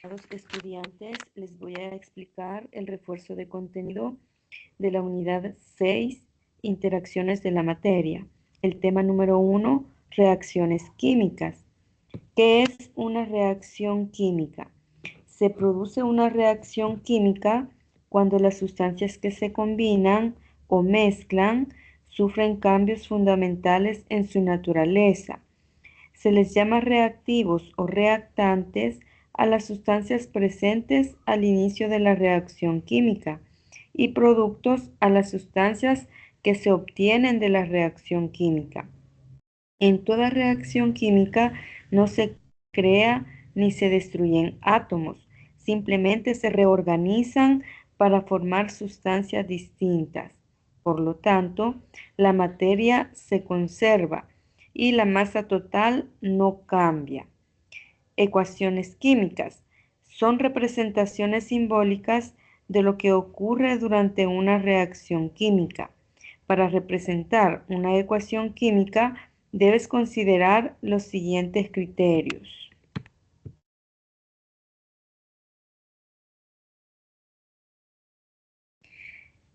A los estudiantes les voy a explicar el refuerzo de contenido de la unidad 6, interacciones de la materia. El tema número 1, reacciones químicas. ¿Qué es una reacción química? Se produce una reacción química cuando las sustancias que se combinan o mezclan sufren cambios fundamentales en su naturaleza. Se les llama reactivos o reactantes a las sustancias presentes al inicio de la reacción química y productos a las sustancias que se obtienen de la reacción química. En toda reacción química no se crea ni se destruyen átomos, simplemente se reorganizan para formar sustancias distintas. Por lo tanto, la materia se conserva y la masa total no cambia. Ecuaciones químicas son representaciones simbólicas de lo que ocurre durante una reacción química. Para representar una ecuación química, debes considerar los siguientes criterios.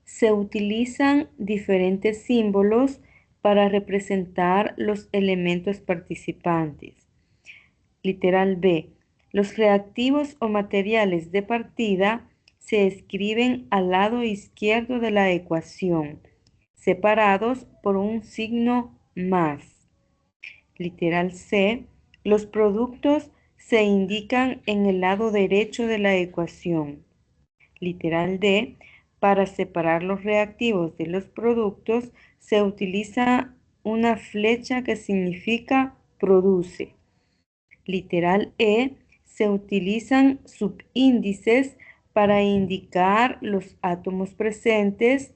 Se utilizan diferentes símbolos para representar los elementos participantes. Literal B. Los reactivos o materiales de partida se escriben al lado izquierdo de la ecuación, separados por un signo más. Literal C. Los productos se indican en el lado derecho de la ecuación. Literal D. Para separar los reactivos de los productos se utiliza una flecha que significa produce. Literal E. Se utilizan subíndices para indicar los átomos presentes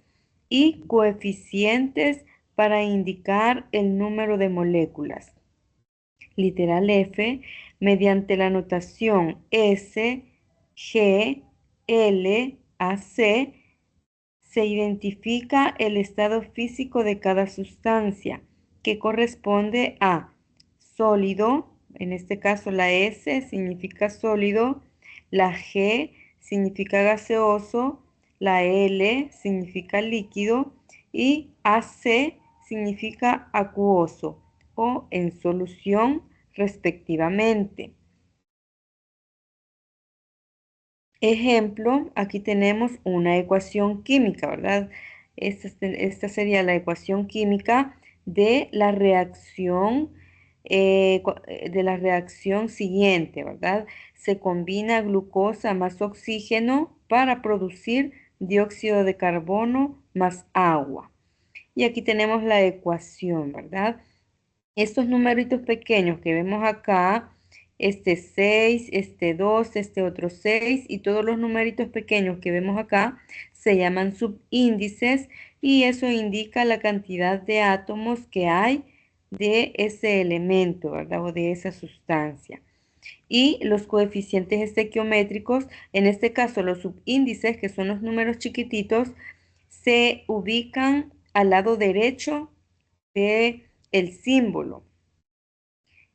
y coeficientes para indicar el número de moléculas. Literal F. Mediante la notación S, G, L, AC, se identifica el estado físico de cada sustancia, que corresponde a sólido, en este caso la S significa sólido, la G significa gaseoso, la L significa líquido y AC significa acuoso o en solución respectivamente. Ejemplo, aquí tenemos una ecuación química, ¿verdad? Esta sería la ecuación química de la reacción siguiente, ¿verdad? Se combina glucosa más oxígeno para producir dióxido de carbono más agua. Y aquí tenemos la ecuación, ¿verdad? Estos numeritos pequeños que vemos acá, este 6, este 2, este otro 6 y todos los numeritos pequeños que vemos acá se llaman subíndices y eso indica la cantidad de átomos que hay de ese elemento, ¿verdad? O de esa sustancia. Y los coeficientes estequiométricos, en este caso los subíndices, que son los números chiquititos, se ubican al lado derecho del símbolo.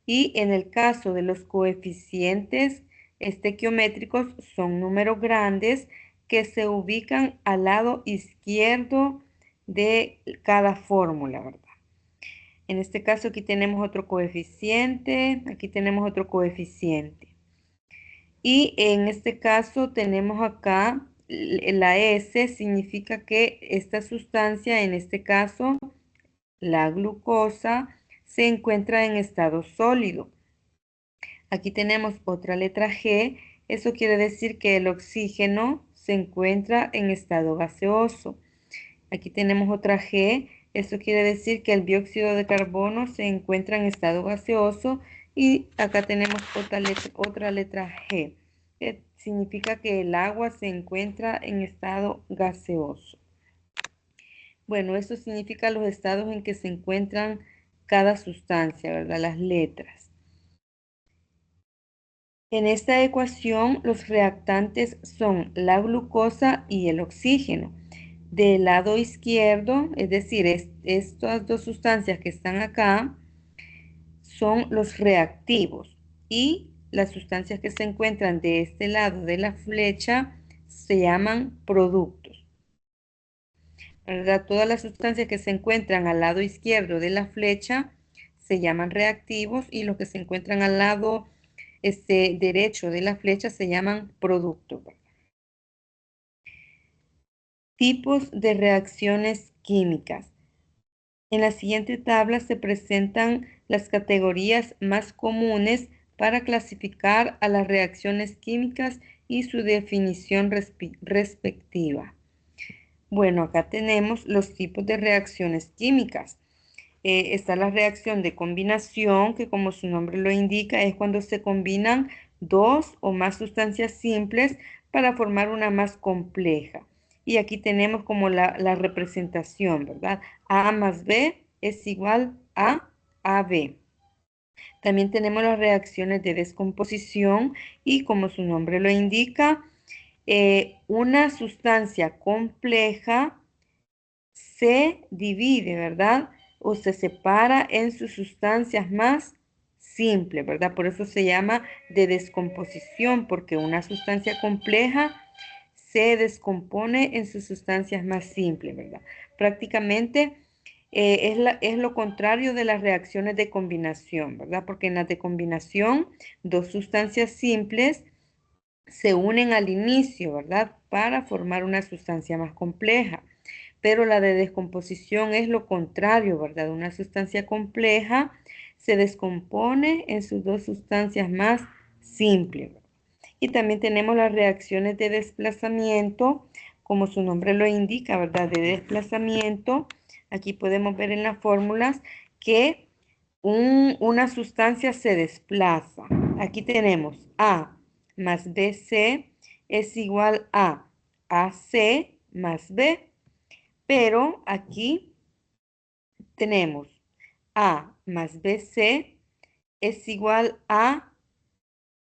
Y en el caso de los coeficientes estequiométricos son números grandes que se ubican al lado izquierdo de cada fórmula, ¿verdad? En este caso aquí tenemos otro coeficiente, aquí tenemos otro coeficiente. Y en este caso tenemos acá la S, significa que esta sustancia, en este caso la glucosa, se encuentra en estado sólido. Aquí tenemos otra letra G, eso quiere decir que el oxígeno se encuentra en estado gaseoso. Aquí tenemos otra G, eso quiere decir que el dióxido de carbono se encuentra en estado gaseoso y acá tenemos otra letra G, que significa que el agua se encuentra en estado gaseoso. Bueno, eso significa los estados en que se encuentran cada sustancia, ¿verdad? Las letras. En esta ecuación, los reactantes son la glucosa y el oxígeno. Del lado izquierdo, es decir, estas dos sustancias que están acá, son los reactivos. Y las sustancias que se encuentran de este lado de la flecha se llaman productos, ¿verdad? Todas las sustancias que se encuentran al lado izquierdo de la flecha se llaman reactivos y los que se encuentran al lado derecho de la flecha se llaman productos. Tipos de reacciones químicas. En la siguiente tabla se presentan las categorías más comunes para clasificar a las reacciones químicas y su definición respectiva. Bueno, acá tenemos los tipos de reacciones químicas. Está la reacción de combinación, que como su nombre lo indica, es cuando se combinan dos o más sustancias simples para formar una más compleja. Y aquí tenemos como la representación, ¿verdad? A más B es igual a AB. También tenemos las reacciones de descomposición y como su nombre lo indica, una sustancia compleja se divide, ¿verdad? O se separa en sus sustancias más simples, ¿verdad? Por eso se llama de descomposición, porque una sustancia compleja se descompone en sus sustancias más simples, ¿verdad? Prácticamente es lo contrario de las reacciones de combinación, ¿verdad? Porque en las de combinación, dos sustancias simples se unen al inicio, ¿verdad? Para formar una sustancia más compleja. Pero la de descomposición es lo contrario, ¿verdad? Una sustancia compleja se descompone en sus dos sustancias más simples. Y también tenemos las reacciones de desplazamiento, como su nombre lo indica, ¿verdad? De desplazamiento. Aquí podemos ver en las fórmulas que una sustancia se desplaza. Aquí tenemos A más BC es igual a AC más B, pero aquí tenemos A más BC es igual a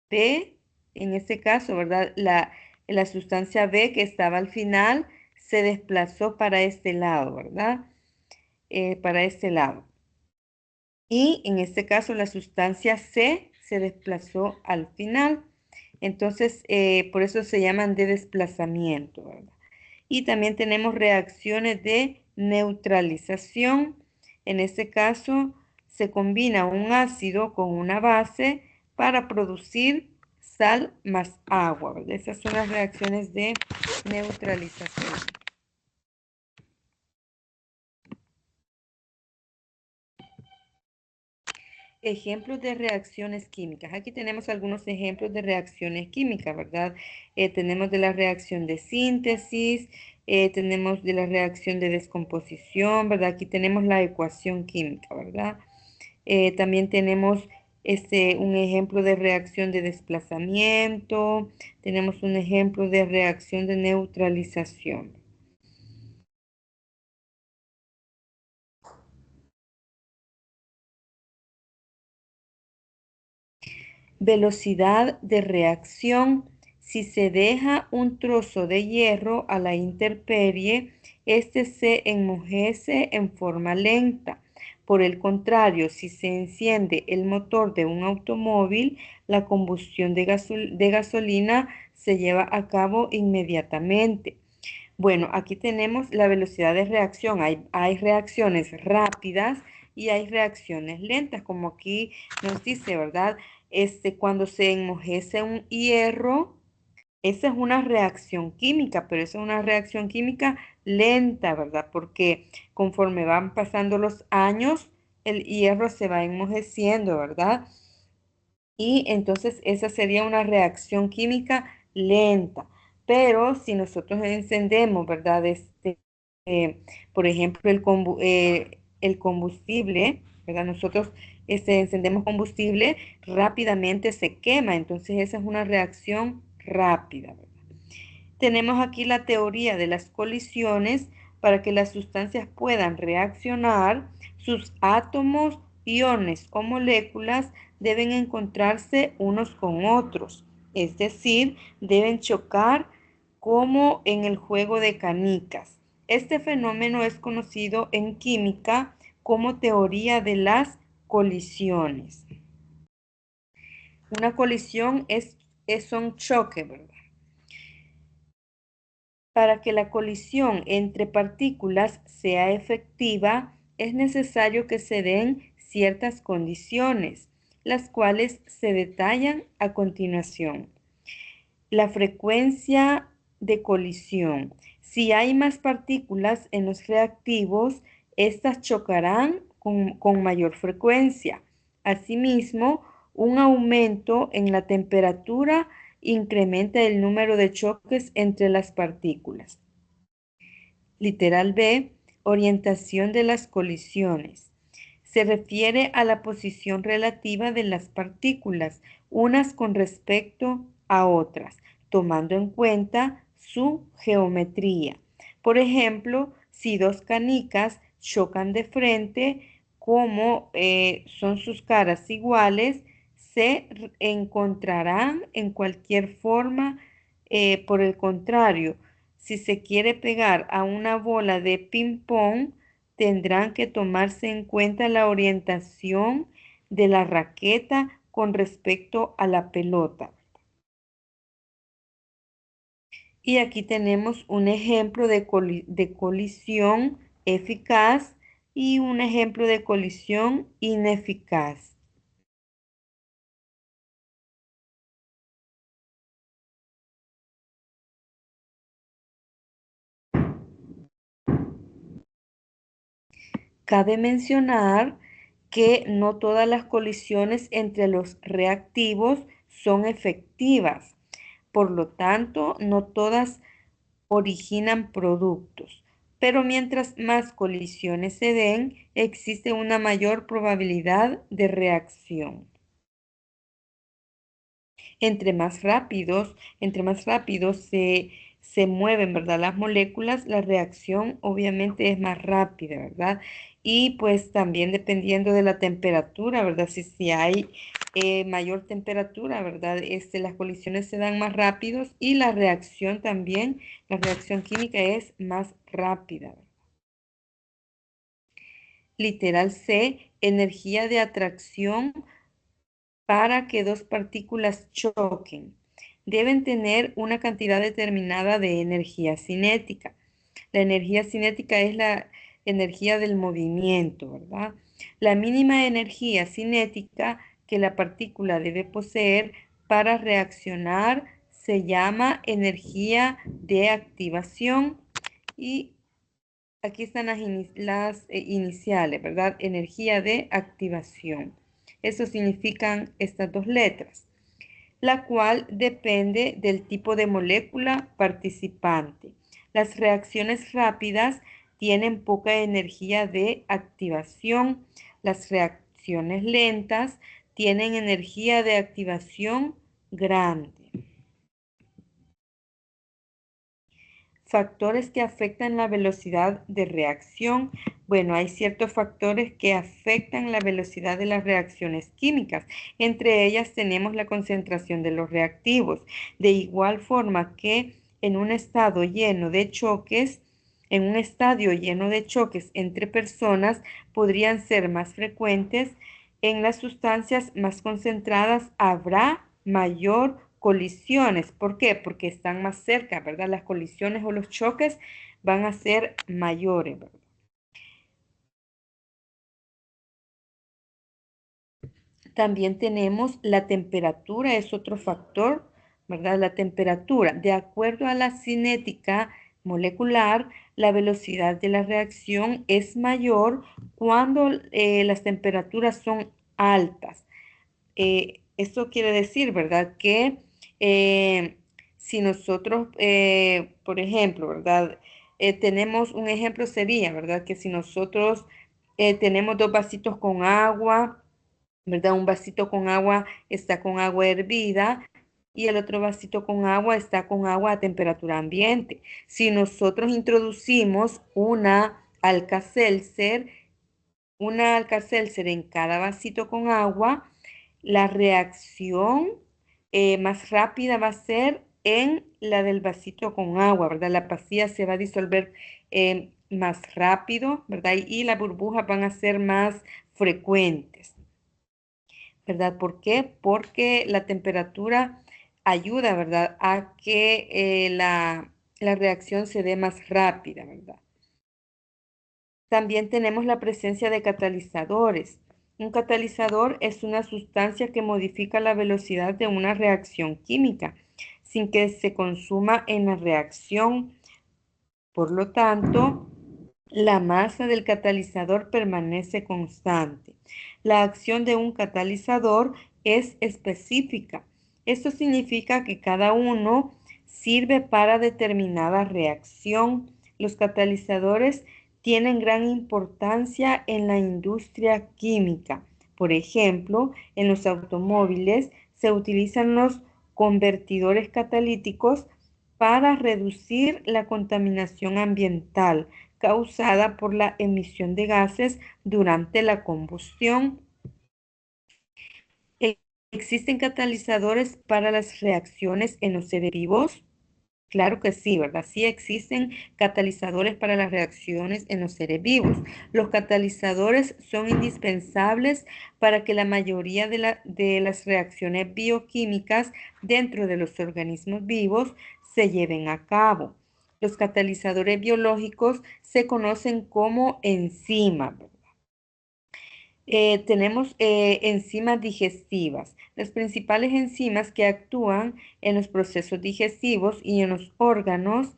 B, en este caso, ¿verdad? La sustancia B que estaba al final se desplazó para este lado, ¿verdad? Para este lado. Y en este caso la sustancia C se desplazó al final. Entonces, por eso se llaman de desplazamiento, ¿verdad? Y también tenemos reacciones de neutralización. En este caso, se combina un ácido con una base para producir sal más agua, ¿verdad? Esas son las reacciones de neutralización. Ejemplos de reacciones químicas. Aquí tenemos algunos ejemplos de reacciones químicas, ¿verdad? Tenemos de la reacción de síntesis, tenemos de la reacción de descomposición, ¿verdad? Aquí tenemos la ecuación química, ¿verdad? También tenemos un ejemplo de reacción de desplazamiento, tenemos un ejemplo de reacción de neutralización. Velocidad de reacción. Si se deja un trozo de hierro a la intemperie, este se enmojece en forma lenta. Por el contrario, si se enciende el motor de un automóvil, la combustión de gasolina se lleva a cabo inmediatamente. Bueno, aquí tenemos la velocidad de reacción. Hay reacciones rápidas y hay reacciones lentas, como aquí nos dice, ¿verdad? Cuando se enmojece un hierro, esa es una reacción química, pero esa es una reacción química lenta, ¿verdad? Porque conforme van pasando los años, el hierro se va enmojeciendo, ¿verdad? Y entonces esa sería una reacción química lenta. Pero si nosotros encendemos, ¿verdad? Por ejemplo, el combustible, ¿verdad? Nosotros encendemos combustible, rápidamente se quema. Entonces esa es una reacción rápida, ¿verdad? Tenemos aquí la teoría de las colisiones. Para que las sustancias puedan reaccionar, sus átomos, iones o moléculas deben encontrarse unos con otros, es decir, deben chocar como en el juego de canicas. Este fenómeno es conocido en química como teoría de las colisiones. Una colisión es un choque, ¿verdad? Para que la colisión entre partículas sea efectiva, es necesario que se den ciertas condiciones, las cuales se detallan a continuación. La frecuencia de colisión. Si hay más partículas en los reactivos, estas chocarán con mayor frecuencia. Asimismo, un aumento en la temperatura incrementa el número de choques entre las partículas. Literal B, orientación de las colisiones. Se refiere a la posición relativa de las partículas, unas con respecto a otras, tomando en cuenta su geometría. Por ejemplo, si dos canicas chocan de frente, como son sus caras iguales, se encontrarán en cualquier forma. Por el contrario, si se quiere pegar a una bola de ping-pong, tendrán que tomarse en cuenta la orientación de la raqueta con respecto a la pelota. Y aquí tenemos un ejemplo de colisión eficaz y un ejemplo de colisión ineficaz. Cabe mencionar que no todas las colisiones entre los reactivos son efectivas. Por lo tanto, no todas originan productos. Pero mientras más colisiones se den, existe una mayor probabilidad de reacción. Entre más rápidos se mueven, ¿verdad? Las moléculas, la reacción obviamente es más rápida, ¿verdad? Y pues también dependiendo de la temperatura, ¿verdad? Si hay mayor temperatura, ¿verdad? Las colisiones se dan más rápidos y la reacción también, la reacción química es más rápida. Literal C, energía de atracción para que dos partículas choquen. Deben tener una cantidad determinada de energía cinética. La energía cinética es la energía del movimiento, ¿verdad? La mínima energía cinética que la partícula debe poseer para reaccionar se llama energía de activación y aquí están las iniciales, ¿verdad? Energía de activación. Eso significan estas dos letras, la cual depende del tipo de molécula participante. Las reacciones rápidas tienen poca energía de activación. Las reacciones lentas tienen energía de activación grande. Factores que afectan la velocidad de reacción. Bueno, hay ciertos factores que afectan la velocidad de las reacciones químicas. Entre ellas tenemos la concentración de los reactivos. De igual forma que en un estado lleno de choques, en un estadio lleno de choques entre personas, podrían ser más frecuentes. En las sustancias más concentradas habrá mayor colisiones. ¿Por qué? Porque están más cerca, ¿verdad? Las colisiones o los choques van a ser mayores, ¿verdad? También tenemos la temperatura, es otro factor, ¿verdad? La temperatura. De acuerdo a la cinética molecular, la velocidad de la reacción es mayor cuando las temperaturas son altas. Esto quiere decir, ¿verdad? Que eh, si nosotros, por ejemplo, ¿verdad? Tenemos un ejemplo sería, ¿verdad? Que si nosotros tenemos dos vasitos con agua, ¿verdad? Un vasito con agua está con agua hervida y el otro vasito con agua está con agua a temperatura ambiente. Si nosotros introducimos una Alka-Seltzer en cada vasito con agua, la reacción más rápida va a ser en la del vasito con agua, ¿verdad? La pastilla se va a disolver más rápido, ¿verdad? Y las burbujas van a ser más frecuentes. ¿verdad? ¿Por qué? Porque la temperatura ayuda, ¿verdad? A que la reacción se dé más rápida, ¿verdad? También tenemos la presencia de catalizadores. Un catalizador es una sustancia que modifica la velocidad de una reacción química sin que se consuma en la reacción. Por lo tanto, la masa del catalizador permanece constante. La acción de un catalizador es específica. Esto significa que cada uno sirve para determinada reacción. Los catalizadores tienen gran importancia en la industria química. Por ejemplo, en los automóviles se utilizan los convertidores catalíticos para reducir la contaminación ambiental causada por la emisión de gases durante la combustión. ¿Existen catalizadores para las reacciones en los seres vivos? Claro que sí, ¿verdad? Sí existen catalizadores para las reacciones en los seres vivos. Los catalizadores son indispensables para que la mayoría de las reacciones bioquímicas dentro de los organismos vivos se lleven a cabo. Los catalizadores biológicos se conocen como enzimas. Tenemos enzimas digestivas. Las principales enzimas que actúan en los procesos digestivos y en los órganos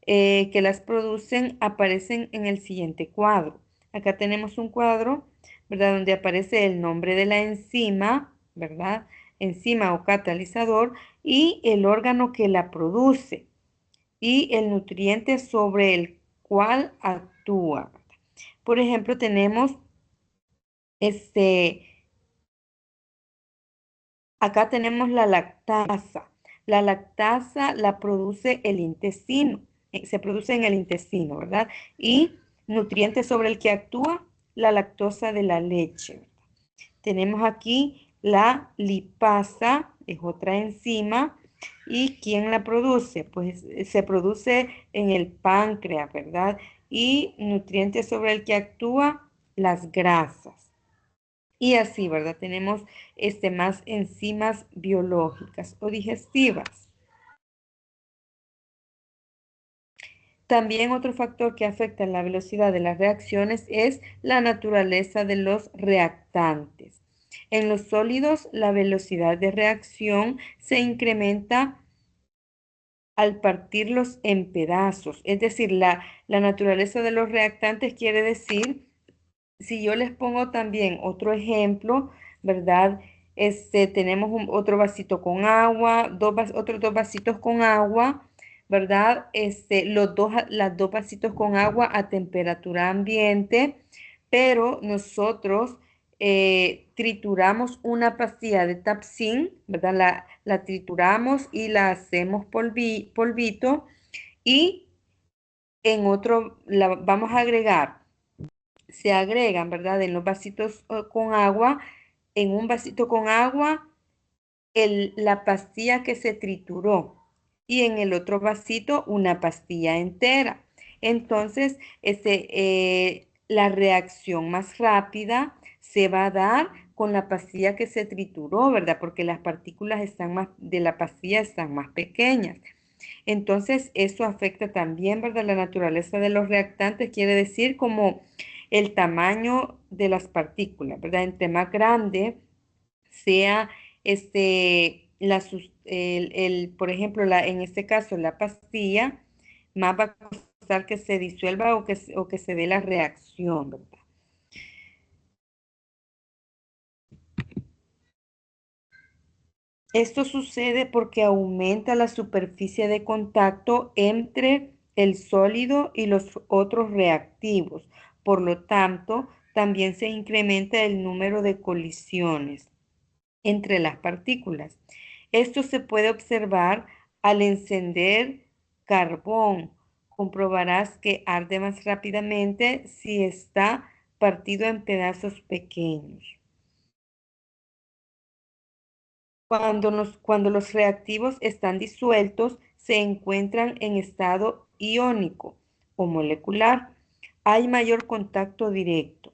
que las producen aparecen en el siguiente cuadro. Acá tenemos un cuadro, ¿verdad? Donde aparece el nombre de la enzima, ¿verdad? Enzima o catalizador y el órgano que la produce y el nutriente sobre el cual actúa. Por ejemplo, tenemos este, acá tenemos la lactasa. La lactasa la produce el intestino, se produce en el intestino, ¿verdad? Y nutrientes sobre el que actúa la lactosa de la leche. Tenemos aquí la lipasa, es otra enzima. ¿Y quién la produce? Pues se produce en el páncreas, ¿verdad? Y nutrientes sobre el que actúa las grasas. Y así, ¿verdad? Tenemos más enzimas biológicas o digestivas. También otro factor que afecta la velocidad de las reacciones es la naturaleza de los reactantes. En los sólidos, la velocidad de reacción se incrementa al partirlos en pedazos. Es decir, la naturaleza de los reactantes quiere decir, si yo les pongo también otro ejemplo, ¿verdad? Tenemos otro vasito con agua, otros dos vasitos con agua, ¿verdad? Las dos vasitos con agua a temperatura ambiente, pero nosotros trituramos una pastilla de Tapsin, ¿verdad? La trituramos y la hacemos polvito y en otro la vamos a agregar, se agregan, ¿verdad? En los vasitos con agua, en un vasito con agua, la pastilla que se trituró y en el otro vasito una pastilla entera. Entonces, la reacción más rápida se va a dar con la pastilla que se trituró, ¿verdad? Porque las partículas de la pastilla están más pequeñas. Entonces, eso afecta también, ¿verdad? La naturaleza de los reactantes, quiere decir como el tamaño de las partículas, ¿verdad? Entre más grande sea por ejemplo, en este caso, la pastilla, más va a costar que se disuelva o que se dé la reacción, ¿verdad? Esto sucede porque aumenta la superficie de contacto entre el sólido y los otros reactivos. Por lo tanto, también se incrementa el número de colisiones entre las partículas. Esto se puede observar al encender carbón. Comprobarás que arde más rápidamente si está partido en pedazos pequeños. Cuando los reactivos están disueltos, se encuentran en estado iónico o molecular. Hay mayor contacto directo.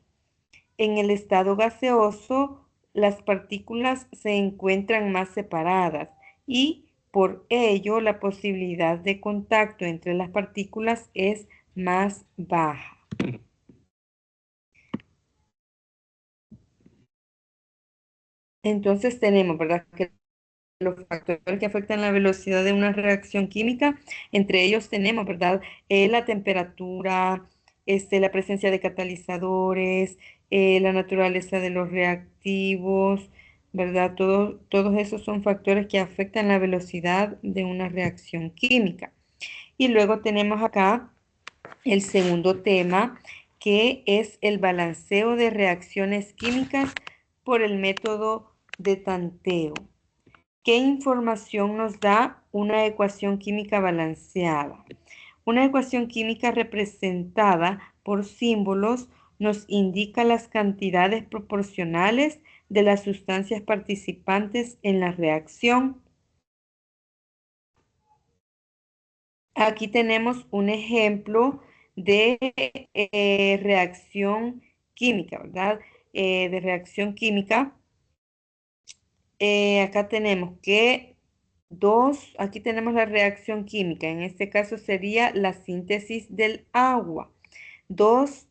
En el estado gaseoso, las partículas se encuentran más separadas y por ello la posibilidad de contacto entre las partículas es más baja. Entonces tenemos, ¿verdad?, que los factores que afectan la velocidad de una reacción química, entre ellos tenemos, ¿verdad?, la temperatura, la presencia de catalizadores, la naturaleza de los reactivos, ¿verdad? Todos esos son factores que afectan la velocidad de una reacción química. Y luego tenemos acá el segundo tema, que es el balanceo de reacciones químicas por el método de tanteo. ¿Qué información nos da una ecuación química balanceada? Una ecuación química representada por símbolos nos indica las cantidades proporcionales de las sustancias participantes en la reacción. Aquí tenemos un ejemplo de reacción química, ¿verdad? De reacción química. Acá tenemos que aquí tenemos la reacción química. En este caso sería la síntesis del agua. Dos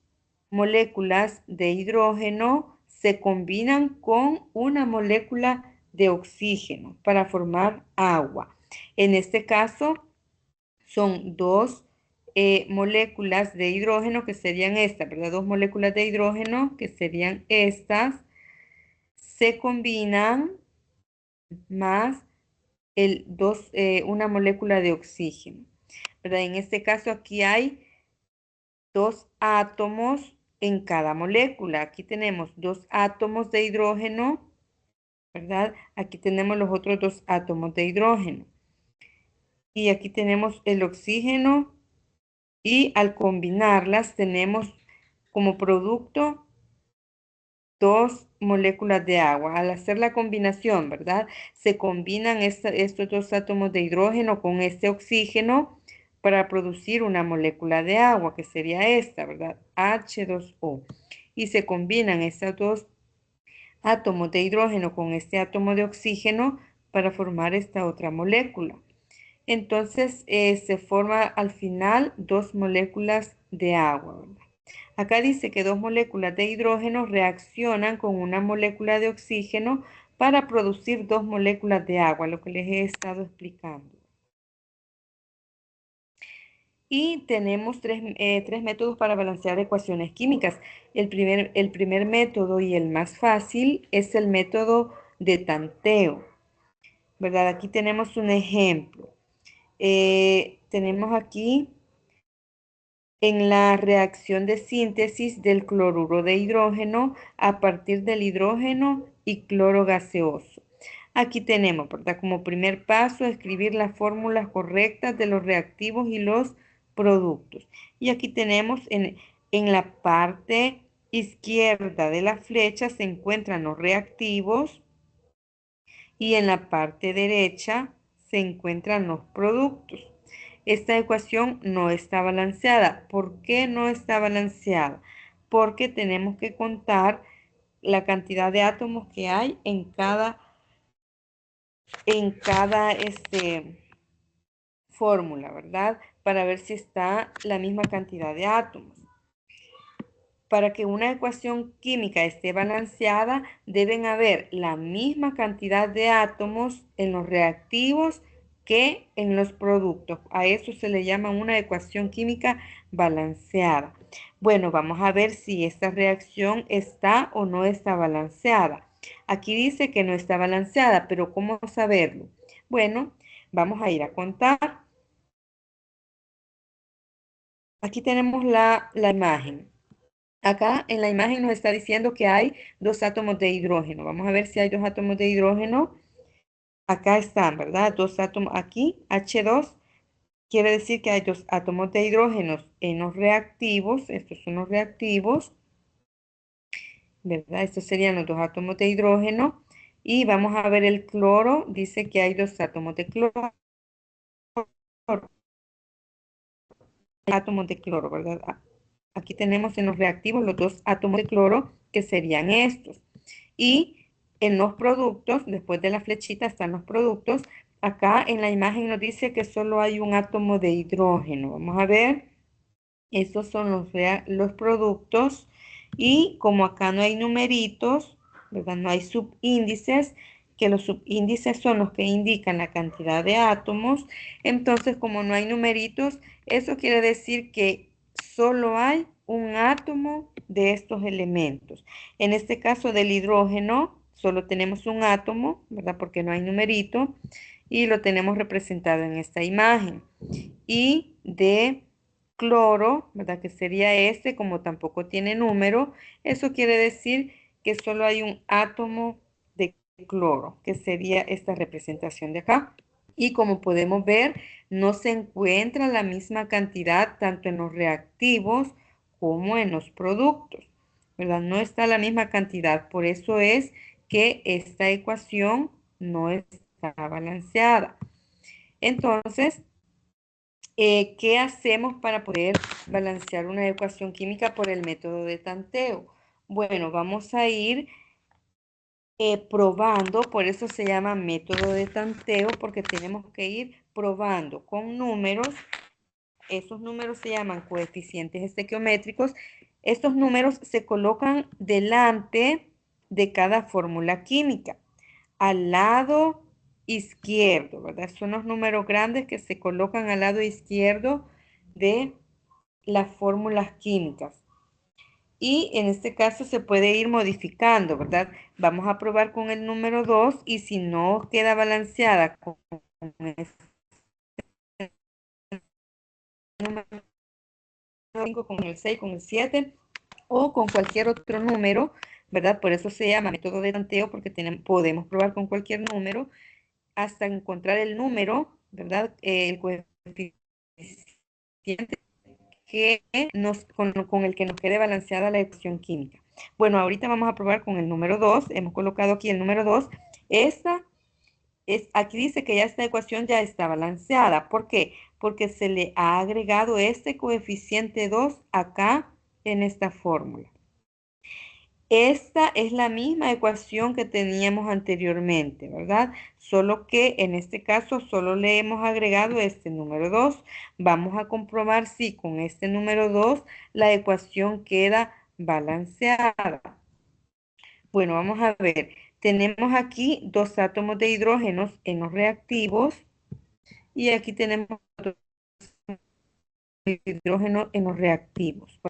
moléculas de hidrógeno se combinan con una molécula de oxígeno para formar agua. En este caso son dos moléculas de hidrógeno que serían estas, ¿verdad? Dos moléculas de hidrógeno que serían estas, se combinan más una molécula de oxígeno, ¿verdad? En este caso aquí hay dos átomos en cada molécula. Aquí tenemos dos átomos de hidrógeno, ¿verdad? Aquí tenemos los otros dos átomos de hidrógeno. Y aquí tenemos el oxígeno y al combinarlas tenemos como producto dos moléculas de agua. Al hacer la combinación, ¿verdad? Se combinan estos dos átomos de hidrógeno con este oxígeno para producir una molécula de agua, que sería esta, ¿verdad? H2O. Y se combinan estos dos átomos de hidrógeno con este átomo de oxígeno para formar esta otra molécula. Entonces se forma al final dos moléculas de agua, ¿verdad? Acá dice que dos moléculas de hidrógeno reaccionan con una molécula de oxígeno para producir dos moléculas de agua, lo que les he estado explicando. Y tenemos tres métodos para balancear ecuaciones químicas. El primer método y el más fácil es el método de tanteo, ¿verdad? Aquí tenemos un ejemplo. Tenemos aquí en la reacción de síntesis del cloruro de hidrógeno a partir del hidrógeno y cloro gaseoso. Aquí tenemos, ¿verdad?, como primer paso, escribir las fórmulas correctas de los reactivos y los productos. Y aquí tenemos en la parte izquierda de la flecha se encuentran los reactivos y en la parte derecha se encuentran los productos. Esta ecuación no está balanceada. ¿Por qué no está balanceada? Porque tenemos que contar la cantidad de átomos que hay en cada fórmula, ¿verdad? Para ver si está la misma cantidad de átomos. Para que una ecuación química esté balanceada, deben haber la misma cantidad de átomos en los reactivos que en los productos. A eso se le llama una ecuación química balanceada. Bueno, vamos a ver si esta reacción está o no está balanceada. Aquí dice que no está balanceada, pero ¿cómo saberlo? Bueno, vamos a ir a contar. Aquí tenemos la imagen. Acá en la imagen nos está diciendo que hay dos átomos de hidrógeno. Vamos a ver si hay dos átomos de hidrógeno. Acá están, ¿verdad? Dos átomos aquí, H2. Quiere decir que hay dos átomos de hidrógeno en los reactivos. Estos son los reactivos, ¿verdad? Estos serían los dos átomos de hidrógeno. Y vamos a ver el cloro. Dice que hay dos átomos de cloro. Átomos de cloro, ¿verdad? Aquí tenemos en los reactivos los dos átomos de cloro que serían estos. Y en los productos, después de la flechita están los productos. Acá en la imagen nos dice que solo hay un átomo de hidrógeno. Vamos a ver, estos son los productos y como acá no hay numeritos, ¿verdad? No hay subíndices, que los subíndices son los que indican la cantidad de átomos. Entonces, como no hay numeritos, eso quiere decir que solo hay un átomo de estos elementos. En este caso del hidrógeno, solo tenemos un átomo, ¿verdad? Porque no hay numerito y lo tenemos representado en esta imagen. Y de cloro, ¿verdad? Que sería este, como tampoco tiene número, eso quiere decir que solo hay un átomo de cloro, que sería esta representación de acá. Y como podemos ver, no se encuentra la misma cantidad tanto en los reactivos como en los productos, ¿verdad? No está la misma cantidad, por eso es que esta ecuación no está balanceada. Entonces, ¿qué hacemos para poder balancear una ecuación química por el método de tanteo? Bueno, vamos a ir probando, por eso se llama método de tanteo, porque tenemos que ir probando con números. Esos números se llaman coeficientes estequiométricos. Estos números se colocan delante de cada fórmula química, al lado izquierdo, ¿verdad? Son los números grandes que se colocan al lado izquierdo de las fórmulas químicas. Y en este caso se puede ir modificando, ¿verdad? Vamos a probar con el número 2 y si no queda balanceada con este número 5, con el 6, con el 7 o con cualquier otro número, ¿verdad? Por eso se llama método de tanteo porque podemos probar con cualquier número hasta encontrar el número, ¿verdad? El coeficiente que con el que nos quede balanceada la ecuación química. Bueno, ahorita vamos a probar con el número 2. Hemos colocado aquí el número 2. Aquí dice que ya esta ecuación ya está balanceada. ¿Por qué? Porque se le ha agregado este coeficiente 2 acá en esta fórmula. Esta es la misma ecuación que teníamos anteriormente, ¿verdad? Solo que en este caso solo le hemos agregado este número 2. Vamos a comprobar si con este número 2 la ecuación queda balanceada. Bueno, vamos a ver. Tenemos aquí dos átomos de hidrógenos en los reactivos y aquí tenemos otro hidrógeno en los reactivos.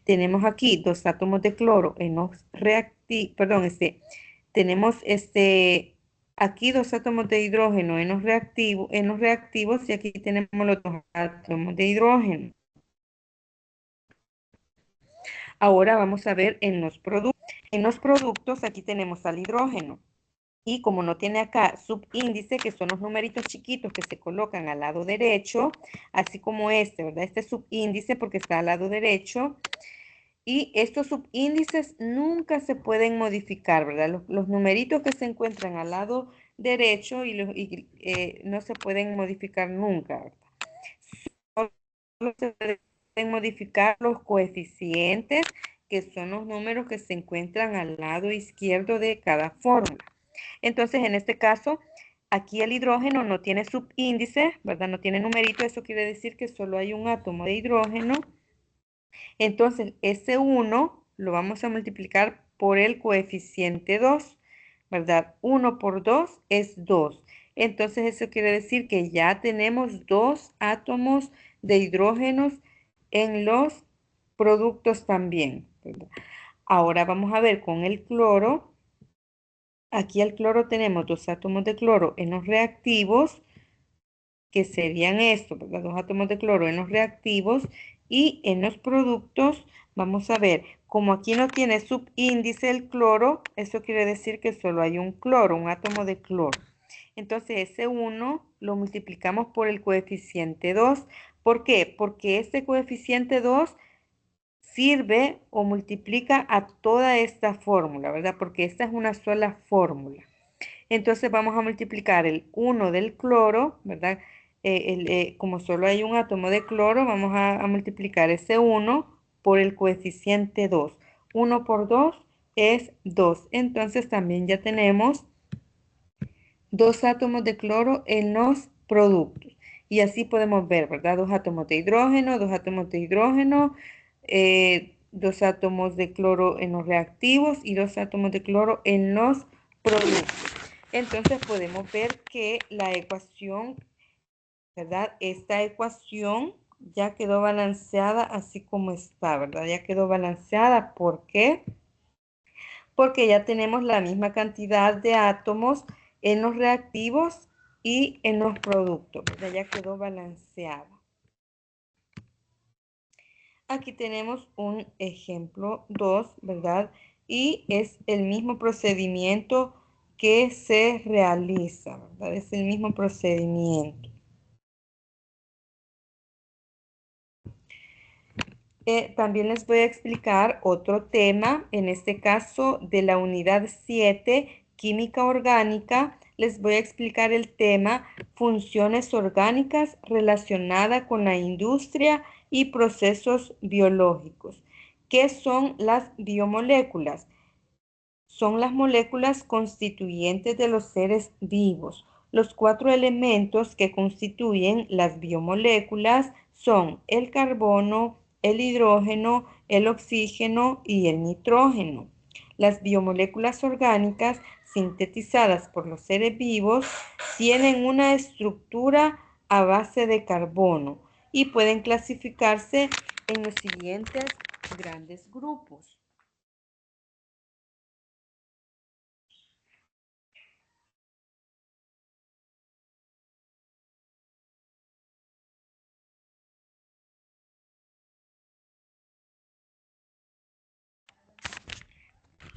Tenemos aquí dos átomos de cloro en los reactivos, perdón, tenemos aquí dos átomos de hidrógeno en los reactivos y aquí tenemos los dos átomos de hidrógeno. Ahora vamos a ver en los productos. En los productos aquí tenemos al hidrógeno. Y como no tiene acá subíndice, que son los numeritos chiquitos que se colocan al lado derecho, así como este, ¿verdad? Este subíndice porque está al lado derecho. Y estos subíndices nunca se pueden modificar, ¿verdad? Los numeritos que se encuentran al lado derecho no se pueden modificar nunca, ¿verdad? Solo se pueden modificar los coeficientes, que son los números que se encuentran al lado izquierdo de cada fórmula. Entonces, en este caso, aquí el hidrógeno no tiene subíndice, ¿verdad? No tiene numerito, eso quiere decir que solo hay un átomo de hidrógeno. Entonces, ese 1 lo vamos a multiplicar por el coeficiente 2, ¿verdad? 1 por 2 es 2. Entonces, eso quiere decir que ya tenemos dos átomos de hidrógenos en los productos también, ¿verdad? Ahora vamos a ver con el cloro. Aquí al cloro tenemos dos átomos de cloro en los reactivos, que serían estos, ¿verdad? Dos átomos de cloro en los reactivos y en los productos, vamos a ver, como aquí no tiene subíndice el cloro, eso quiere decir que solo hay un cloro, un átomo de cloro. Entonces ese 1 lo multiplicamos por el coeficiente 2. ¿Por qué? Porque este coeficiente 2 sirve o multiplica a toda esta fórmula, ¿verdad? Porque esta es una sola fórmula. Entonces vamos a multiplicar el 1 del cloro, ¿verdad? Como solo hay un átomo de cloro, vamos a multiplicar ese 1 por el coeficiente 2. 1 por 2 es 2. Entonces también ya tenemos 2 átomos de cloro en los productos. Y así podemos ver, ¿verdad? 2 átomos de hidrógeno, 2 átomos de hidrógeno, 2 átomos de cloro en los reactivos y 2 átomos de cloro en los productos. Entonces podemos ver que la ecuación, ¿verdad? Esta ecuación ya quedó balanceada así como está, ¿verdad? Ya quedó balanceada. ¿Por qué? Porque ya tenemos la misma cantidad de átomos en los reactivos y en los productos, ¿verdad? Ya quedó balanceada. Aquí tenemos un ejemplo 2, ¿verdad? Y es el mismo procedimiento que se realiza, ¿verdad? Es el mismo procedimiento. También les voy a explicar otro tema, en este caso de la unidad 7, química orgánica. Les voy a explicar el tema funciones orgánicas relacionadas con la industria y procesos biológicos. ¿Qué son las biomoléculas? Son las moléculas constituyentes de los seres vivos. Los 4 elementos que constituyen las biomoléculas son el carbono, el hidrógeno, el oxígeno y el nitrógeno. Las biomoléculas orgánicas sintetizadas por los seres vivos tienen una estructura a base de carbono y pueden clasificarse en los siguientes grandes grupos.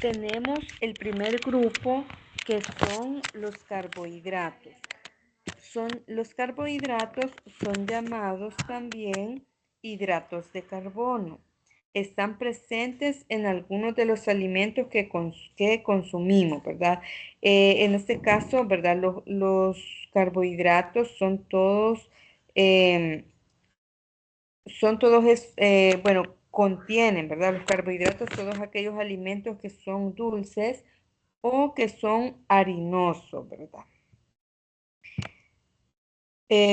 Tenemos el primer grupo que son los carbohidratos. Los carbohidratos son llamados también hidratos de carbono. Están presentes en algunos de los alimentos que consumimos, ¿verdad? En este caso, ¿verdad? Los carbohidratos eh, bueno, contienen, ¿verdad? Los carbohidratos, todos aquellos alimentos que son dulces o que son harinosos, ¿verdad?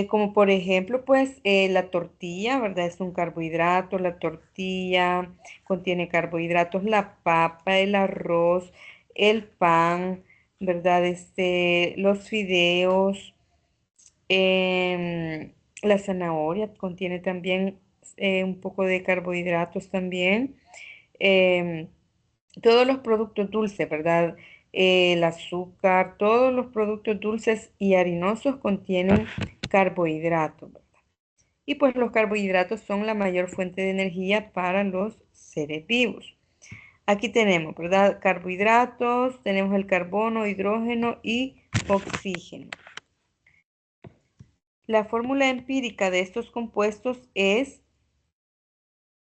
Como por ejemplo, pues la tortilla, ¿verdad? Es un carbohidrato, la tortilla contiene carbohidratos, la papa, el arroz, el pan, ¿verdad? Los fideos, la zanahoria contiene también un poco de carbohidratos también. Em, todos los productos dulces, ¿verdad? El azúcar, todos los productos dulces y harinosos contienen carbohidratos, ¿verdad? Y pues los carbohidratos son la mayor fuente de energía para los seres vivos. Aquí tenemos, ¿verdad? Carbohidratos, tenemos el carbono, hidrógeno y oxígeno. La fórmula empírica de estos compuestos es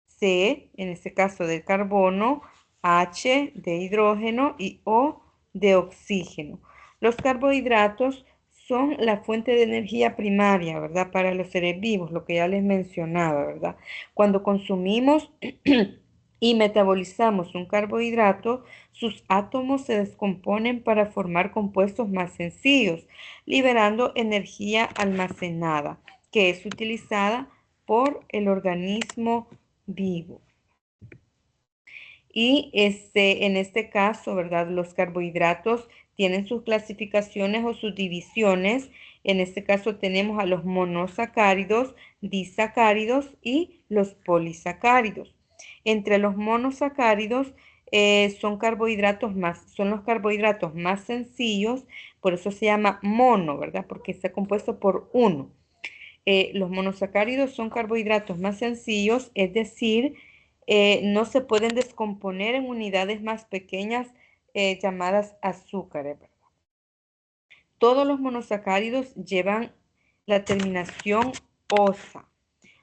C, en este caso del carbono, H de hidrógeno y O de oxígeno. Los carbohidratos son la fuente de energía primaria, ¿verdad? Para los seres vivos, lo que ya les mencionaba, ¿verdad? Cuando consumimos y metabolizamos un carbohidrato, sus átomos se descomponen para formar compuestos más sencillos, liberando energía almacenada, que es utilizada por el organismo vivo. Y en este caso, ¿verdad? Los carbohidratos tienen sus clasificaciones o sus divisiones. En este caso tenemos a los monosacáridos, disacáridos y los polisacáridos. Entre los monosacáridos son los carbohidratos más sencillos, por eso se llama mono, ¿verdad? Porque está compuesto por uno. Los monosacáridos son carbohidratos más sencillos, es decir, no se pueden descomponer en unidades más pequeñas llamadas azúcares. Todos los monosacáridos llevan la terminación osa.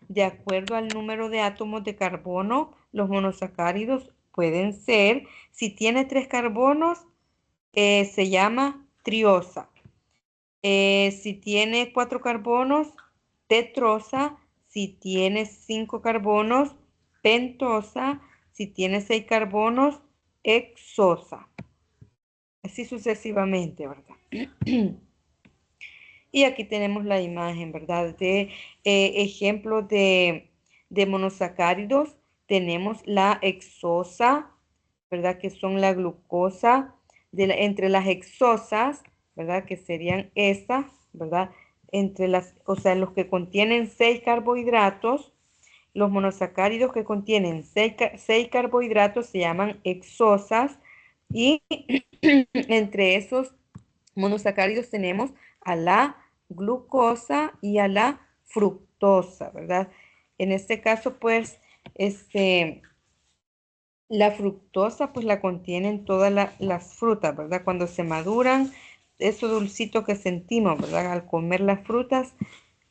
De acuerdo al número de átomos de carbono, los monosacáridos pueden ser, si tiene 3 carbonos, se llama triosa. Si tiene 4 carbonos, tetrosa. Si tiene 5 carbonos, pentosa. Si tiene 6 carbonos, hexosa. Así sucesivamente, ¿verdad? Y aquí tenemos la imagen, ¿verdad? De ejemplos de monosacáridos. Tenemos la hexosa, ¿verdad? Que son la glucosa. Entre las hexosas, ¿verdad? Que serían estas, ¿verdad? Entre las, o sea, los que contienen 6 carbohidratos, los monosacáridos que contienen 6 carbohidratos se llaman hexosas y entre esos monosacáridos tenemos a la glucosa y a la fructosa, ¿verdad? En este caso, pues, la fructosa, pues, la contienen todas las frutas, ¿verdad? Cuando se maduran, eso dulcito que sentimos, ¿verdad? Al comer las frutas,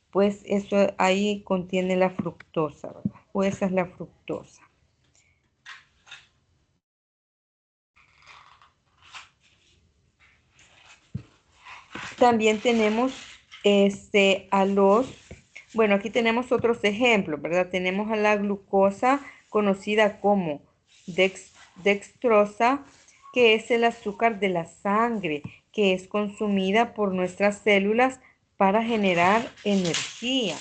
pues, eso ahí contiene la fructosa, ¿verdad? O esa es la fructosa. También tenemos bueno, aquí tenemos otros ejemplos, ¿verdad? Tenemos a la glucosa conocida como dextrosa, que es el azúcar de la sangre, que es consumida por nuestras células para generar energía.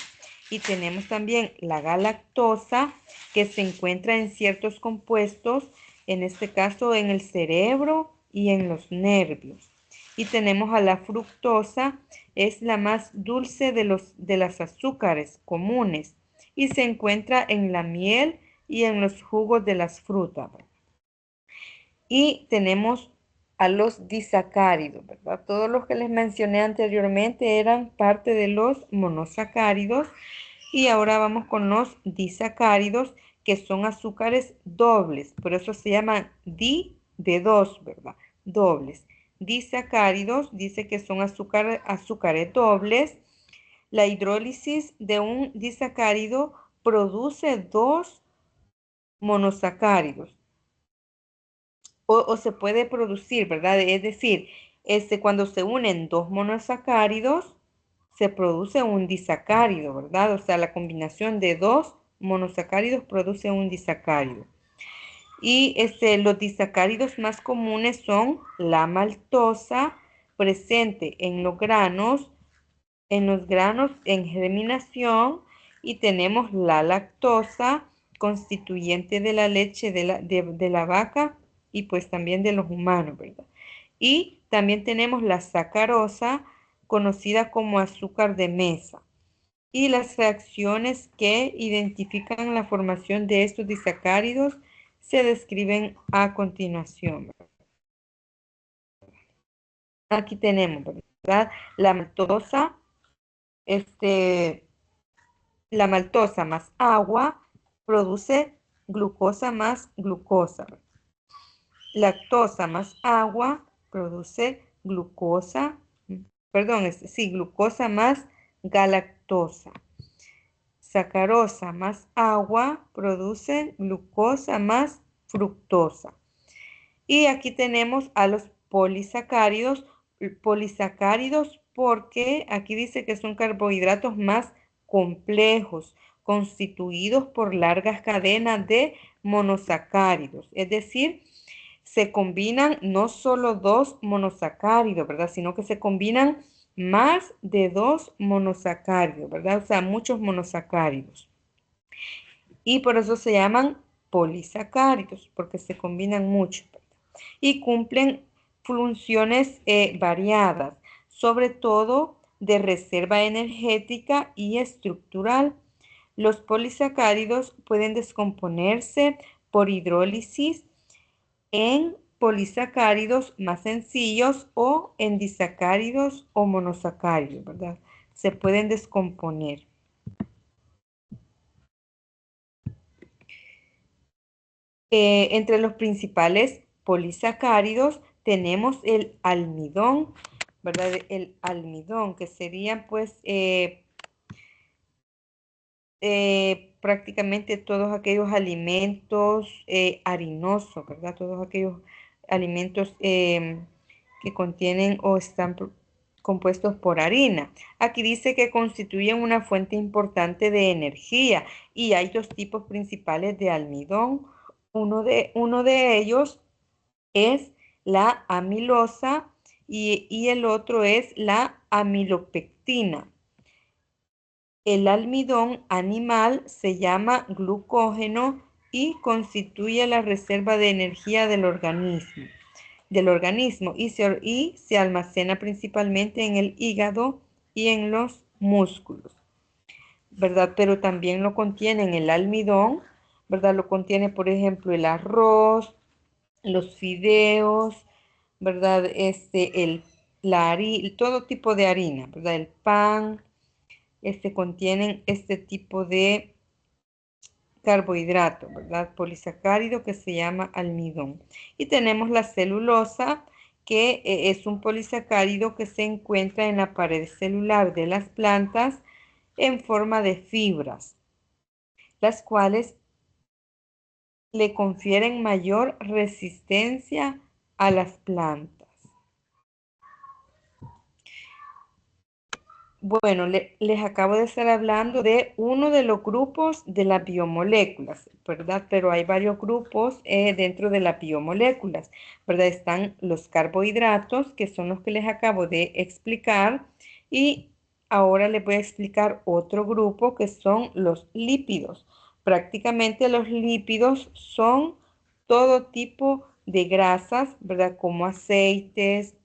Y tenemos también la galactosa, que se encuentra en ciertos compuestos, en este caso en el cerebro y en los nervios. Y tenemos a la fructosa, es la más dulce de las azúcares comunes y se encuentra en la miel y en los jugos de las frutas. Y tenemos a los disacáridos, ¿verdad? Todos los que les mencioné anteriormente eran parte de los monosacáridos y ahora vamos con los disacáridos, que son azúcares dobles, por eso se llaman de dos, ¿verdad? Dobles. Disacáridos dice que son azúcares dobles. La hidrólisis de un disacárido produce dos monosacáridos o se puede producir, ¿verdad? Es decir, cuando se unen dos monosacáridos, se produce un disacárido, ¿verdad? O sea, la combinación de dos monosacáridos produce un disacárido. Y los disacáridos más comunes son la maltosa, presente en los granos en germinación, y tenemos la lactosa, constituyente de la leche de la vaca y pues también de los humanos, ¿verdad? Y también tenemos la sacarosa, conocida como azúcar de mesa. Y las reacciones que identifican la formación de estos disacáridos se describen a continuación. Aquí tenemos, ¿verdad? Este, la maltosa más agua produce glucosa más glucosa. Lactosa más agua produce glucosa, perdón, sí, glucosa más galactosa. Sacarosa más agua produce glucosa más fructosa. Y aquí tenemos a los polisacáridos porque aquí dice que son carbohidratos más complejos, constituidos por largas cadenas de monosacáridos. Es decir, se combinan no solo dos monosacáridos, ¿verdad? Sino que se combinan más de dos monosacáridos, ¿verdad? O sea, muchos monosacáridos. Y por eso se llaman polisacáridos, porque se combinan mucho, ¿verdad? Y cumplen funciones variadas, sobre todo de reserva energética y estructural. Los polisacáridos pueden descomponerse por hidrólisis en polisacáridos más sencillos o en disacáridos o monosacáridos, ¿verdad? Se pueden descomponer. Entre los principales polisacáridos tenemos el almidón, ¿verdad? El almidón, que serían pues prácticamente todos aquellos alimentos harinosos, ¿verdad? Todos aquellos alimentos que contienen o están compuestos por harina. Aquí dice que constituyen una fuente importante de energía y hay dos tipos principales de almidón. Uno de ellos es la amilosa y el otro es la amilopectina. El almidón animal se llama glucógeno y constituye la reserva de energía del organismo y se almacena principalmente en el hígado y en los músculos, ¿verdad? Pero también lo contienen el almidón, ¿verdad? Lo contiene, por ejemplo, el arroz, los fideos, ¿verdad? Todo tipo de harina, ¿verdad? El pan, contienen este tipo de carbohidrato, ¿verdad? Polisacárido que se llama almidón. Y tenemos la celulosa, que es un polisacárido que se encuentra en la pared celular de las plantas en forma de fibras, las cuales le confieren mayor resistencia a las plantas. Bueno, les acabo de estar hablando de uno de los grupos de las biomoléculas, ¿verdad? Pero hay varios grupos dentro de las biomoléculas, ¿verdad? Están los carbohidratos, que son los que les acabo de explicar, y ahora les voy a explicar otro grupo que son los lípidos. Prácticamente los lípidos son todo tipo de grasas, ¿verdad? Como aceites,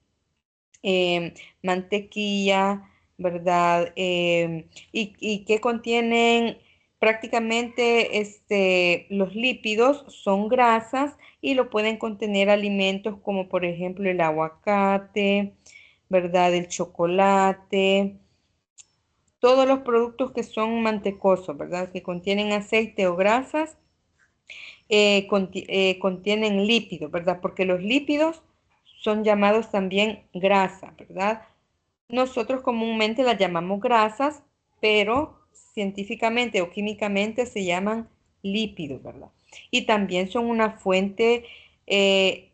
mantequilla, ¿verdad? Y que contienen prácticamente los lípidos son grasas y lo pueden contener alimentos como por ejemplo el aguacate, ¿verdad? El chocolate, todos los productos que son mantecosos, ¿verdad? Que contienen aceite o grasas, contienen lípidos, ¿verdad? Porque los lípidos son llamados también grasa, ¿verdad? Nosotros comúnmente las llamamos grasas, pero científicamente o químicamente se llaman lípidos, ¿verdad? Y también son una fuente,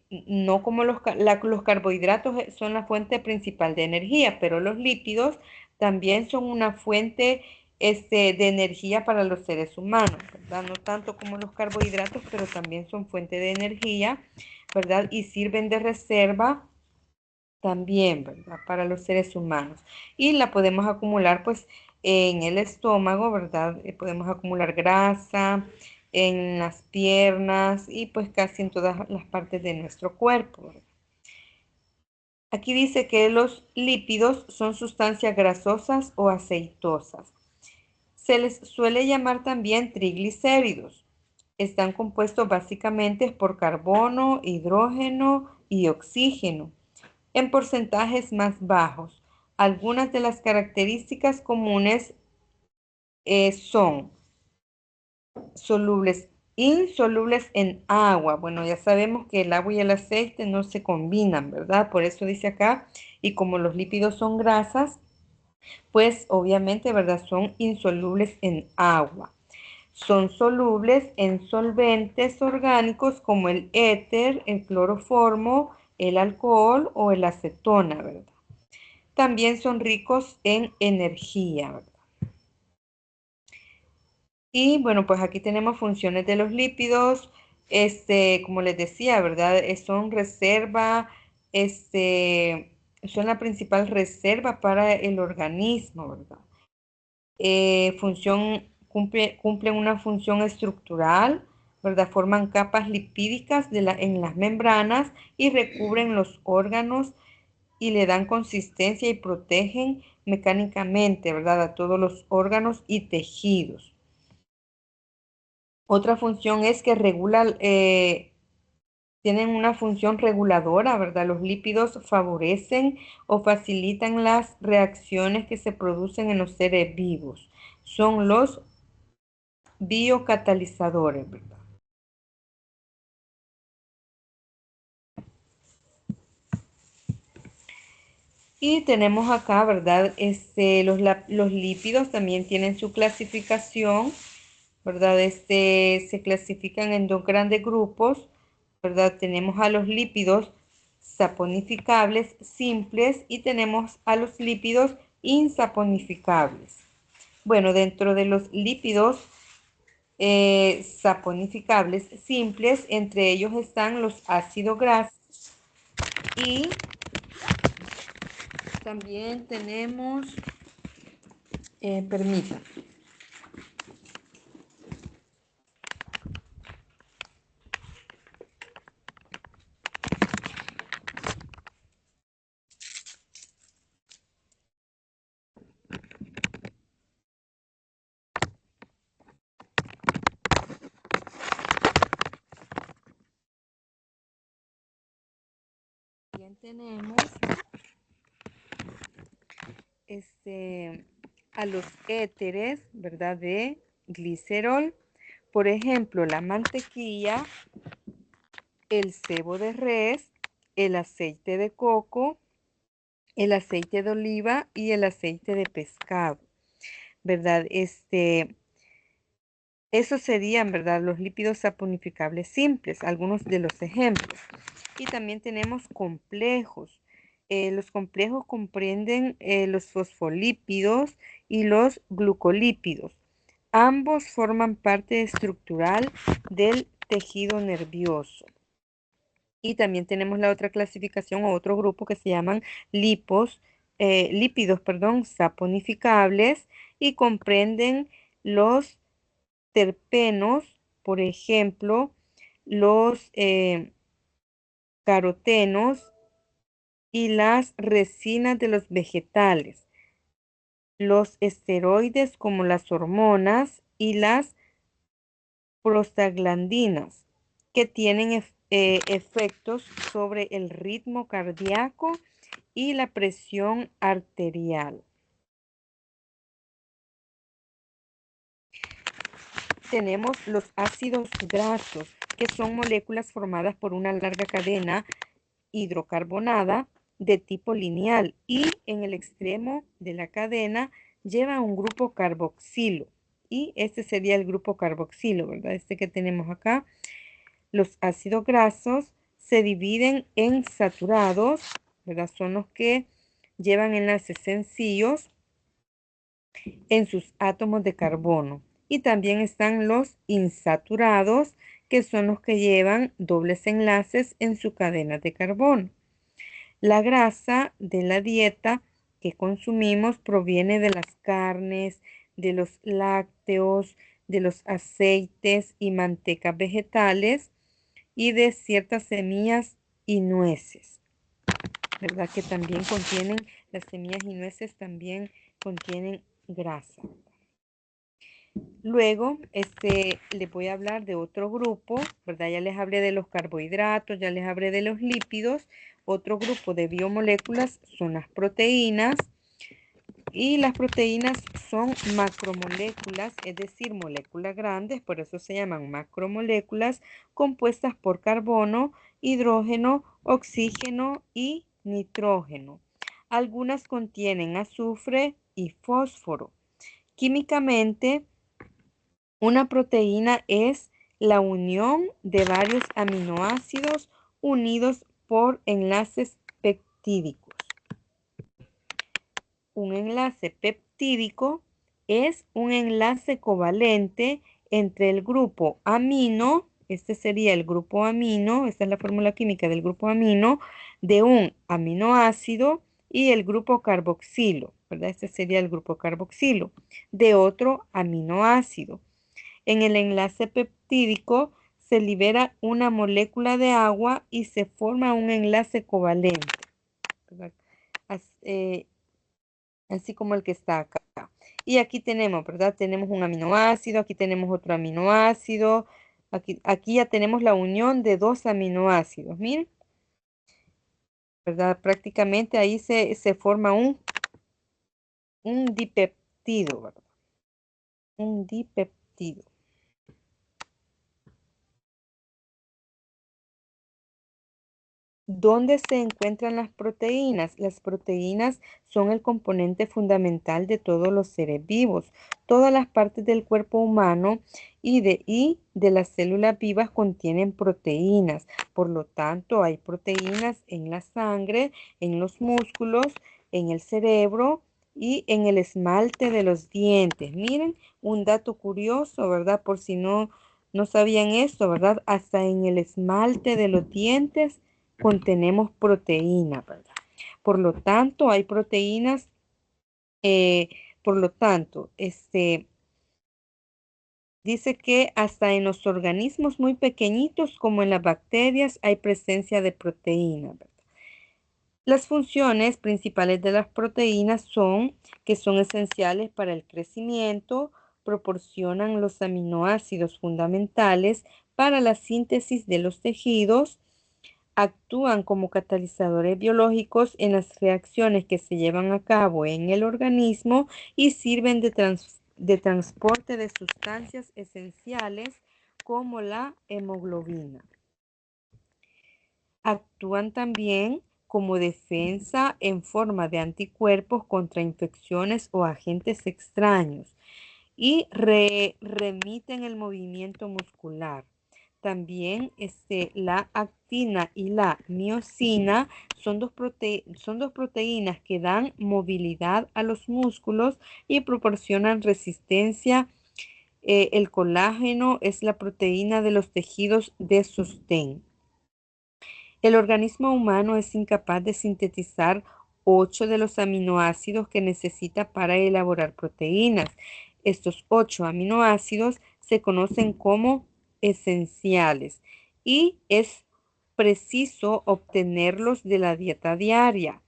no como los carbohidratos son la fuente principal de energía, pero los lípidos también son una fuente de energía para los seres humanos, ¿verdad? No tanto como los carbohidratos, pero también son fuente de energía, ¿verdad? Y sirven de reserva también, ¿verdad? Para los seres humanos. Y la podemos acumular pues en el estómago, ¿verdad? Podemos acumular grasa en las piernas y pues casi en todas las partes de nuestro cuerpo, ¿verdad? Aquí dice que los lípidos son sustancias grasosas o aceitosas. Se les suele llamar también triglicéridos. Están compuestos básicamente por carbono, hidrógeno y oxígeno en porcentajes más bajos. Algunas de las características comunes son solubles, insolubles en agua. Bueno, ya sabemos que el agua y el aceite no se combinan, ¿verdad? Por eso dice acá, y como los lípidos son grasas, pues obviamente, ¿verdad? Son insolubles en agua. Son solubles en solventes orgánicos como el éter, el cloroformo, el alcohol o el acetona, ¿verdad? También son ricos en energía, ¿verdad? Y bueno, pues aquí tenemos funciones de los lípidos, como les decía, ¿verdad? Son reserva, son la principal reserva para el organismo, ¿verdad? Cumplen una función estructural, ¿verdad? Forman capas lipídicas en las membranas y recubren los órganos y le dan consistencia y protegen mecánicamente, ¿verdad? A todos los órganos y tejidos. Otra función es que tienen una función reguladora, ¿verdad? Los lípidos favorecen o facilitan las reacciones que se producen en los seres vivos. Son los biocatalizadores, ¿verdad? Y tenemos acá, ¿verdad? Los lípidos también tienen su clasificación, ¿verdad? Se clasifican en dos grandes grupos, ¿verdad? Tenemos a los lípidos saponificables simples y tenemos a los lípidos insaponificables. Bueno, dentro de los lípidos saponificables simples, entre ellos están los ácidos grasos Y también tenemos, permítanme. También tenemos a los éteres, ¿verdad? De glicerol. Por ejemplo, la mantequilla, el sebo de res, el aceite de coco, el aceite de oliva y el aceite de pescado, ¿verdad? Esos serían, ¿verdad? Los lípidos saponificables simples, algunos de los ejemplos. Y también tenemos complejos. Los complejos comprenden los fosfolípidos y los glucolípidos. Ambos forman parte estructural del tejido nervioso. Y también tenemos la otra clasificación o otro grupo que se llaman lípidos, saponificables y comprenden los terpenos, por ejemplo, los carotenos y las resinas de los vegetales, los esteroides como las hormonas y las prostaglandinas, que tienen efectos sobre el ritmo cardíaco y la presión arterial. Tenemos los ácidos grasos, que son moléculas formadas por una larga cadena hidrocarbonada de tipo lineal y en el extremo de la cadena lleva un grupo carboxilo. Y este sería el grupo carboxilo, ¿verdad? Este que tenemos acá. Los ácidos grasos se dividen en saturados, ¿verdad? Son los que llevan enlaces sencillos en sus átomos de carbono. Y también están los insaturados, que son los que llevan dobles enlaces en su cadena de carbono. La grasa de la dieta que consumimos proviene de las carnes, de los lácteos, de los aceites y mantecas vegetales y de ciertas semillas y nueces, ¿verdad? Que también contienen, las semillas y nueces también contienen grasa. Luego, les voy a hablar de otro grupo, ¿verdad? Ya les hablé de los carbohidratos, ya les hablé de los lípidos. Otro grupo de biomoléculas son las proteínas. Y las proteínas son macromoléculas, es decir, moléculas grandes, por eso se llaman macromoléculas, compuestas por carbono, hidrógeno, oxígeno y nitrógeno. Algunas contienen azufre y fósforo. Químicamente, una proteína es la unión de varios aminoácidos unidos por enlaces peptídicos. Un enlace peptídico es un enlace covalente entre el grupo amino, este sería el grupo amino, esta es la fórmula química del grupo amino, de un aminoácido y el grupo carboxilo, ¿verdad? Este sería el grupo carboxilo, de otro aminoácido. En el enlace peptídico se libera una molécula de agua y se forma un enlace covalente, ¿verdad? Así como el que está acá. Y aquí tenemos, ¿verdad? Tenemos un aminoácido, aquí tenemos otro aminoácido, aquí ya tenemos la unión de dos aminoácidos, miren, ¿verdad? Prácticamente ahí se forma un dipeptido, ¿verdad? Un dipeptido. ¿Dónde se encuentran las proteínas? Las proteínas son el componente fundamental de todos los seres vivos. Todas las partes del cuerpo humano y de las células vivas contienen proteínas. Por lo tanto, hay proteínas en la sangre, en los músculos, en el cerebro y en el esmalte de los dientes. Miren, un dato curioso, ¿verdad? Por si no sabían esto, ¿verdad? Hasta en el esmalte de los dientes contenemos proteína, ¿verdad? Por lo tanto, hay proteínas, eh, por lo tanto, dice que hasta en los organismos muy pequeñitos, como en las bacterias, hay presencia de proteína, ¿verdad? Las funciones principales de las proteínas son que son esenciales para el crecimiento, proporcionan los aminoácidos fundamentales para la síntesis de los tejidos, actúan como catalizadores biológicos en las reacciones que se llevan a cabo en el organismo y sirven de transporte de sustancias esenciales como la hemoglobina. Actúan también como defensa en forma de anticuerpos contra infecciones o agentes extraños y remiten el movimiento muscular. También la actina y la miosina son dos proteínas que dan movilidad a los músculos y proporcionan resistencia. El colágeno es la proteína de los tejidos de sostén. El organismo humano es incapaz de sintetizar 8 de los aminoácidos que necesita para elaborar proteínas. Estos 8 aminoácidos se conocen como esenciales y es preciso obtenerlos de la dieta diaria.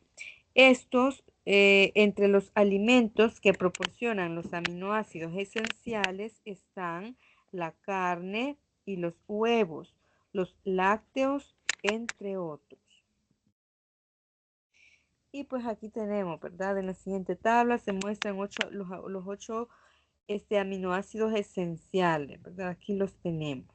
Estos, entre los alimentos que proporcionan los aminoácidos esenciales están la carne y los huevos, los lácteos, entre otros. Y pues aquí tenemos, ¿verdad? En la siguiente tabla se muestran los 8 aminoácidos esenciales, ¿verdad? Aquí los tenemos.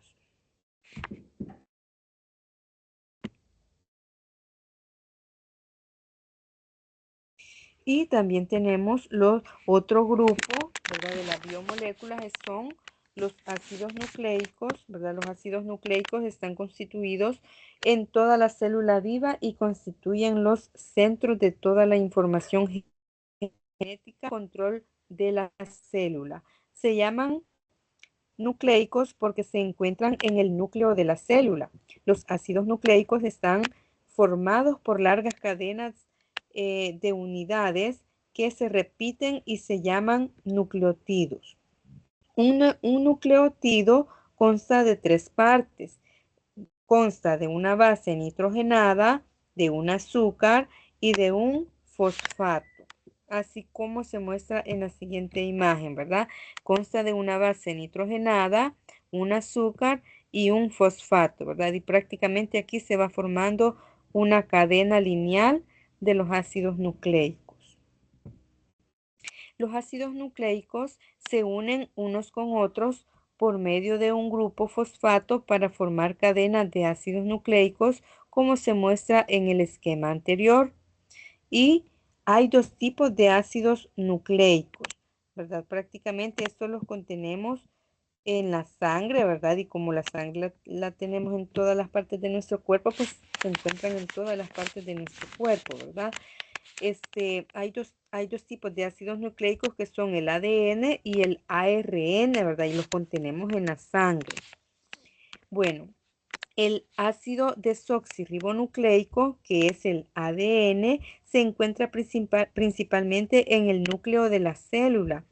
Y también tenemos los otro grupo, ¿verdad? De las biomoléculas son los ácidos nucleicos, ¿verdad? Los ácidos nucleicos están constituidos en toda la célula viva y constituyen los centros de toda la información genética, control de la célula. Se llaman nucleicos porque se encuentran en el núcleo de la célula. Los ácidos nucleicos están formados por largas cadenas de unidades que se repiten y se llaman nucleótidos. Un nucleótido consta de 3 partes. Consta de una base nitrogenada, de un azúcar y de un fosfato, así como se muestra en la siguiente imagen, ¿verdad? Consta de una base nitrogenada, un azúcar y un fosfato, ¿verdad? Y prácticamente aquí se va formando una cadena lineal de los ácidos nucleicos. Los ácidos nucleicos se unen unos con otros por medio de un grupo fosfato para formar cadenas de ácidos nucleicos, como se muestra en el esquema anterior. Y hay 2 tipos de ácidos nucleicos, ¿verdad? Prácticamente estos los contenemos en la sangre, ¿verdad? Y como la sangre la tenemos en todas las partes de nuestro cuerpo, pues se encuentran en todas las partes de nuestro cuerpo, ¿verdad? Hay dos tipos de ácidos nucleicos que son el ADN y el ARN, ¿verdad? Y los contenemos en la sangre. Bueno, el ácido desoxirribonucleico, que es el ADN, se encuentra principalmente en el núcleo de la célula.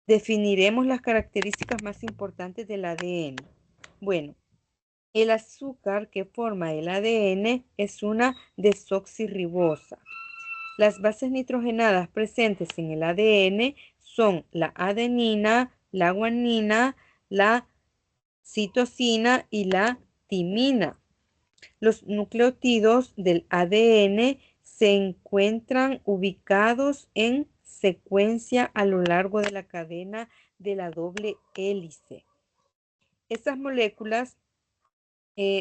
Definiremos las características más importantes del ADN. Bueno, el azúcar que forma el ADN es una desoxirribosa. Las bases nitrogenadas presentes en el ADN son la adenina, la guanina, la citosina y la timina. Los nucleótidos del ADN se encuentran ubicados en secuencia a lo largo de la cadena de la doble hélice. Estas moléculas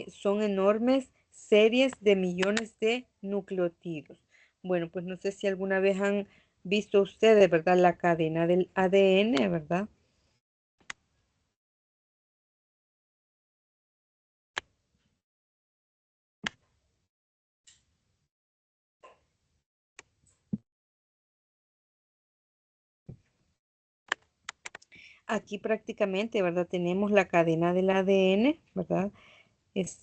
son enormes series de millones de nucleótidos. Bueno, pues no sé si alguna vez han visto ustedes, ¿verdad? La cadena del ADN, ¿verdad? Aquí prácticamente, ¿verdad? Tenemos la cadena del ADN, ¿verdad?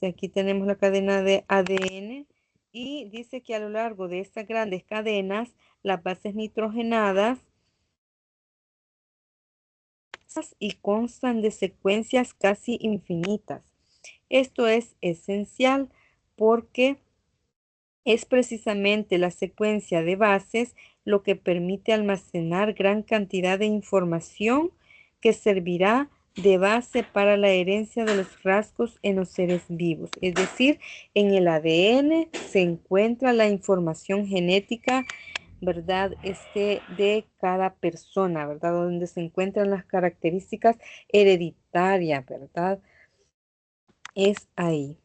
Aquí tenemos la cadena de ADN y dice que a lo largo de estas grandes cadenas, las bases nitrogenadas y constan de secuencias casi infinitas. Esto es esencial porque es precisamente la secuencia de bases lo que permite almacenar gran cantidad de información que servirá de base para la herencia de los rasgos en los seres vivos. Es decir, en el ADN se encuentra la información genética, ¿verdad? De cada persona, ¿verdad? Donde se encuentran las características hereditarias, ¿verdad? Es ahí.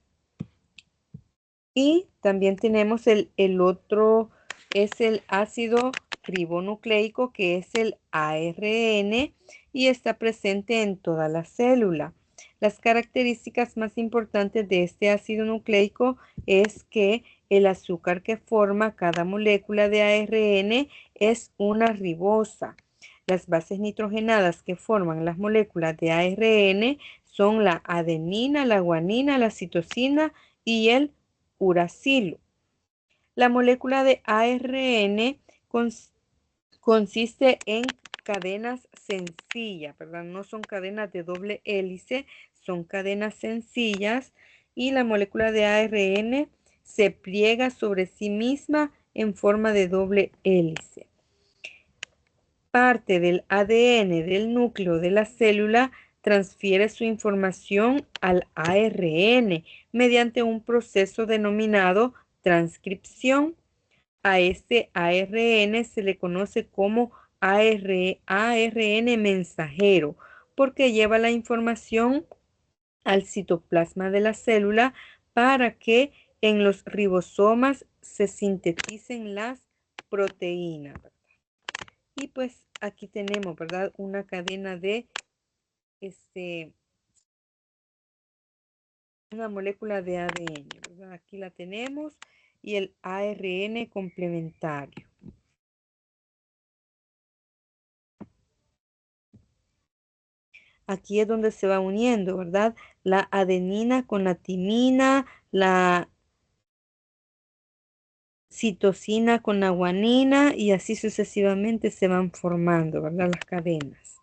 Y también tenemos el otro, es el ácido ribonucleico, que es el ARN, y está presente en toda la célula. Las características más importantes de este ácido nucleico es que el azúcar que forma cada molécula de ARN es una ribosa. Las bases nitrogenadas que forman las moléculas de ARN son la adenina, la guanina, la citosina y el uracilo. La molécula de ARN consiste en cadenas sencillas, ¿verdad? No son cadenas de doble hélice, son cadenas sencillas y la molécula de ARN se pliega sobre sí misma en forma de doble hélice. Parte del ADN del núcleo de la célula transfiere su información al ARN mediante un proceso denominado transcripción. A este ARN se le conoce como ARN mensajero porque lleva la información al citoplasma de la célula para que en los ribosomas se sinteticen las proteínas. Y pues aquí tenemos, ¿verdad? Una cadena de una molécula de ADN, ¿verdad? Aquí la tenemos y el ARN complementario. Aquí es donde se va uniendo, ¿verdad? La adenina con la timina, la citosina con la guanina y así sucesivamente se van formando, ¿verdad? Las cadenas.